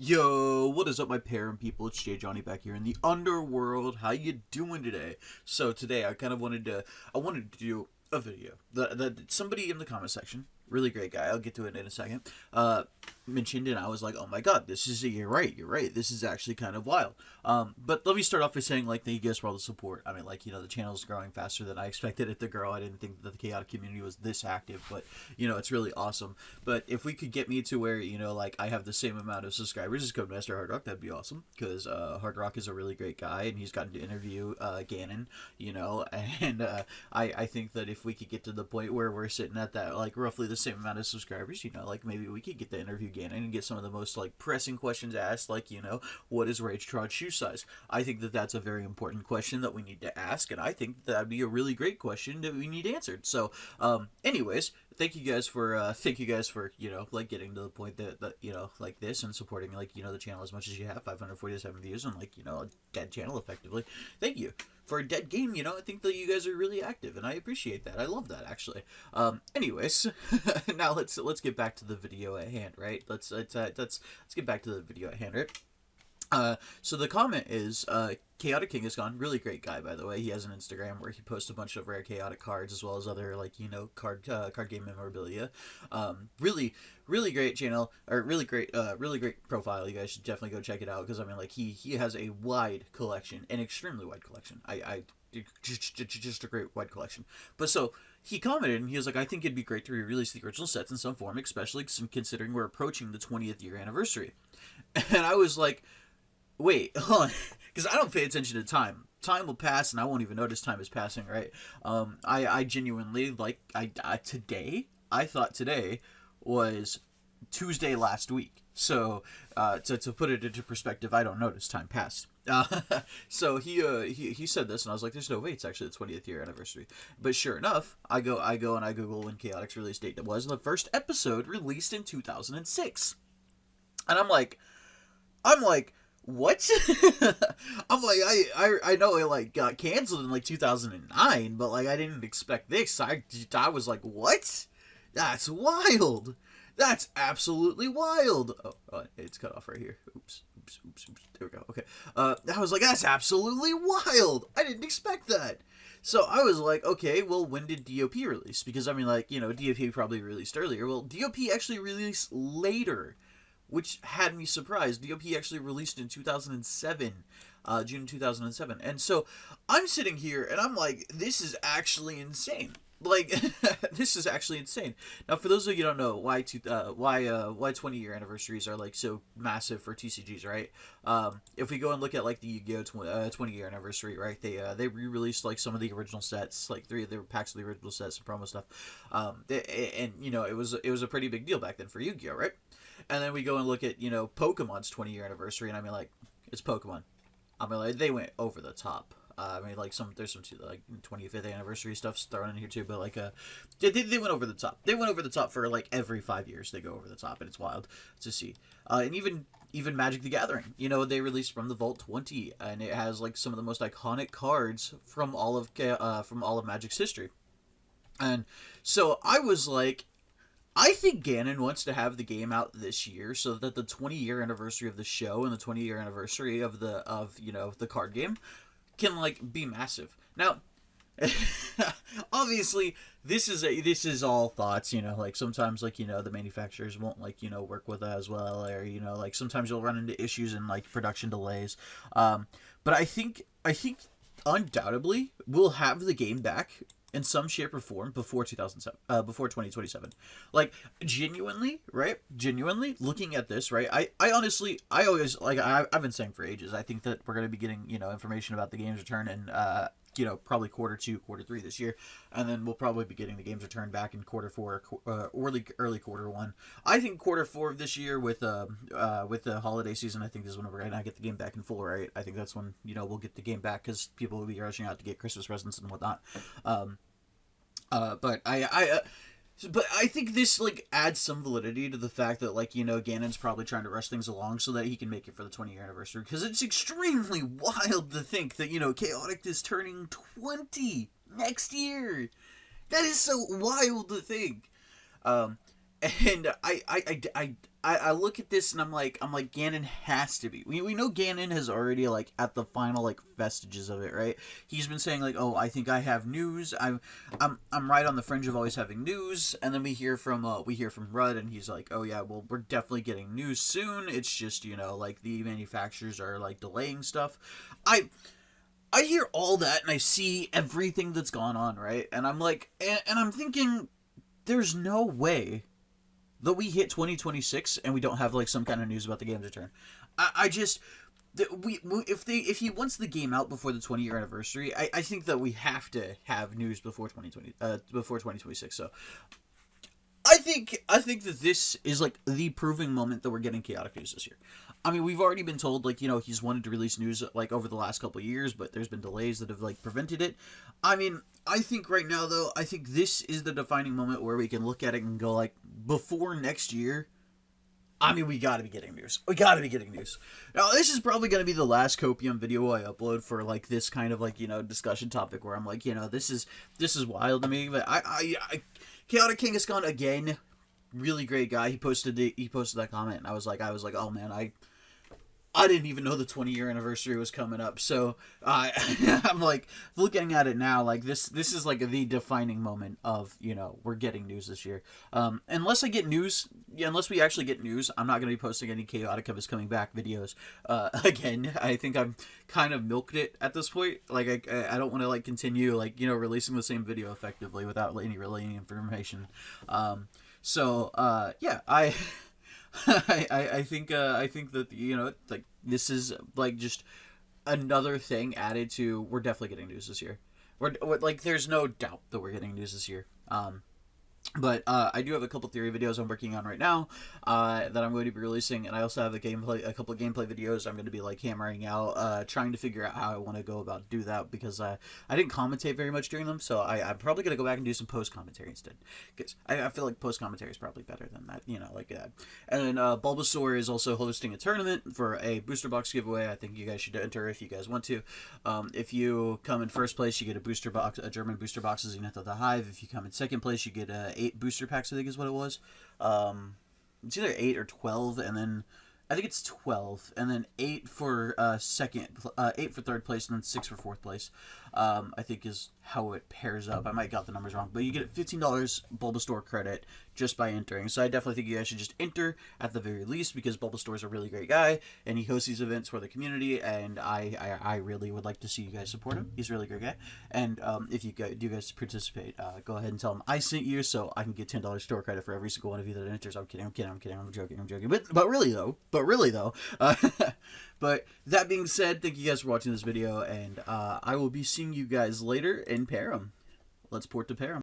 Yo, what is up, my Perrim people? It's JadeJonny back here in the Underworld. How you doing today? So today, I wanted to do a video that somebody in the comment section, really great guy, I'll get to it in a second, mentioned, and I was like, oh my god, you're right, this is actually kind of wild. But let me start off by saying, like, thank you guys for all the support. I mean, like, the channel's growing faster than I expected it to grow. I didn't think that the chaotic community was this active, but, it's really awesome. But if we could get me to where, like, I have the same amount of subscribers as Codemaster Hard Rock, that'd be awesome, because, Hard Rock is a really great guy, and he's gotten to interview, Ganon, and, I think that if we could get to the point where we're sitting at that, like, roughly the same amount of subscribers, like, maybe we could get to interview Ganon and get some of the most, like, pressing questions asked, like, what is Rage Trod shoe size? I think that that's a very important question that we need to ask, and I think that'd be a really great question that we need answered. So, anyways, thank you guys for, like, getting to the point that like this, and supporting, like, the channel as much as you have, 547 views, and, like, a dead channel, effectively. Thank you. For a dead game, I think that you guys are really active, and I appreciate that. I love that, actually. Anyways, now let's get back to the video at hand, right? Let's get back to the video at hand, right? So the comment is, Chaotic King is gone. Really great guy, by the way. He has an Instagram where he posts a bunch of rare chaotic cards, as well as other, like, card game memorabilia. Really great channel, or really great profile. You guys should definitely go check it out, because, I mean, like, he has a wide collection, an extremely wide collection. Just a great wide collection. But so, he commented, and he was like, I think it'd be great to re-release the original sets in some form, especially considering we're approaching the 20th year anniversary. And I was like, wait, hold on, because I don't pay attention to time. Time will pass, and I won't even notice time is passing, right? I genuinely, like, today, I thought today was Tuesday last week. So, to put it into perspective, I don't notice time passed. So he said this, and I was like, there's no way it's actually the 20th year anniversary. But sure enough, I go and I Google when Chaotic's release date was, and the first episode released in 2006. And I'm like, what? I'm like, I know it, like, got canceled in, like, 2009, but, like, I didn't expect this. I was like, what? That's wild. That's absolutely wild. Oh, it's cut off right here. Oops. There we go. Okay. I was like, that's absolutely wild. I didn't expect that. So I was like, okay, well, when did DOP release? Because, I mean, like, DOP probably released earlier. Well, DOP actually released later, which had me surprised. DOP actually released in 2007, June 2007. And so I'm sitting here, and I'm like, this is actually insane. Like, this is actually insane. Now, for those of you who don't know why 20-year anniversaries are, like, so massive for TCGs, right? If we go and look at, like, the Yu-Gi-Oh 20-year anniversary, right? They re-released, like, some of the original sets, like 3 of the packs of the original sets and promo stuff. And it was a pretty big deal back then for Yu-Gi-Oh, right? And then we go and look at, Pokemon's 20-year anniversary, and I mean, like, it's Pokemon. I mean, like, they went over the top. I mean, like, there's some, like, 25th anniversry stuff thrown in here, too, but, like, they went over the top. They went over the top for, like, every 5 years they go over the top, and it's wild to see. And even Magic the Gathering, they released from the Vault 20, and it has, like, some of the most iconic cards from all of Magic's history. And so I was like, I think Ganon wants to have the game out this year so that the 20-year anniversary of the show and the 20-year anniversary of the card game can, like, be massive. Now, obviously, this is all thoughts, like, sometimes, like, the manufacturers won't, like, work with it as well, or, like, sometimes you'll run into issues and, like, production delays. But I think undoubtedly we'll have the game back in some shape or form before 2027. Like, genuinely, right? Genuinely, looking at this, right? I honestly, I've been saying for ages, I think that we're going to be getting, information about the game's return in, probably quarter 2, quarter 3 this year. And then we'll probably be getting the game's return back in quarter 4, early quarter 1. I think quarter 4 of this year with the holiday season, I think this is when we're going to get the game back in full, right? I think that's when, we'll get the game back, because people will be rushing out to get Christmas presents and whatnot. But I think this, like, adds some validity to the fact that, like, Ganon's probably trying to rush things along so that he can make it for the 20-year anniversary, because it's extremely wild to think that, Chaotic is turning 20 next year. That is so wild to think. And I look at this and I'm like Ganon has to be. We know Ganon has already like at the final like vestiges of it, right? He's been saying like, oh, I think I have news. I'm right on the fringe of always having news. And then we hear from Rudd, and he's like, oh yeah, well, we're definitely getting news soon. It's just, you know, like the manufacturers are like delaying stuff. I hear all that and I see everything that's gone on, right? And I'm like, and I'm thinking, there's no way that we hit 2026 and we don't have like some kind of news about the game's return. I just if he wants the game out before the 20-year anniversary, I think that we have to have news before 2026. So I think that this is like the proving moment that we're getting chaotic news this year. I mean, we've already been told, like, you know, he's wanted to release news like over the last couple of years, but there's been delays that have like prevented it. I mean, I think right now though, I think this is the defining moment where we can look at it and go like, before next year, I mean, we gotta be getting news. We gotta be getting news. Now, this is probably gonna be the last Copium video I upload for like this kind of like, you know, discussion topic where I'm like, you know, this is wild to me. But I Chaotic King has gone again. Really great guy. He posted that comment, and I was like, oh man, I didn't even know the 20-year anniversary was coming up. So I'm like looking at it now, like this is like the defining moment of, you know, we're getting news this year. Unless we actually get news, I'm not going to be posting any Chaotic of his coming back videos. Again, I think I'm kind of milked it at this point. Like I don't want to like continue like, you know, releasing the same video effectively without any relating information. Yeah, I think that, you know, like this is like just another thing added to, we're definitely getting news this year. We're like, there's no doubt that we're getting news this year. But I do have a couple theory videos I'm working on right now that I'm going to be releasing, and I also have a couple of gameplay videos I'm going to be like hammering out, trying to figure out how I want to go about do that, because I didn't commentate very much during them, so I'm probably going to go back and do some post commentary instead, because I feel like post commentary is probably better than that, you know, like that. And then Bulbasaur is also hosting a tournament for a booster box giveaway. I think you guys should enter if you guys want to. If you come in first place, you get a German booster box as Zenith of the Hive. If you come in second place, you get 8 booster packs, I think is what it was. It's either 8 or 12, and then I think it's 12, and then 8 for 8 for third place, and then 6 for fourth place. I think is how it pairs up. I might got the numbers wrong, but you get $15 Bulbasaur credit just by entering. So I definitely think you guys should just enter at the very least, because Bulbasaur is a really great guy, and he hosts these events for the community, and I really would like to see you guys support him. He's a really great guy, and if you guys participate, go ahead and tell him I sent you, so I can get $10 store credit for every single one of you that enters. I'm kidding, I'm joking. But really though. But that being said, thank you guys for watching this video, and I will be seeing you guys later in Perrim. Let's port to Perrim.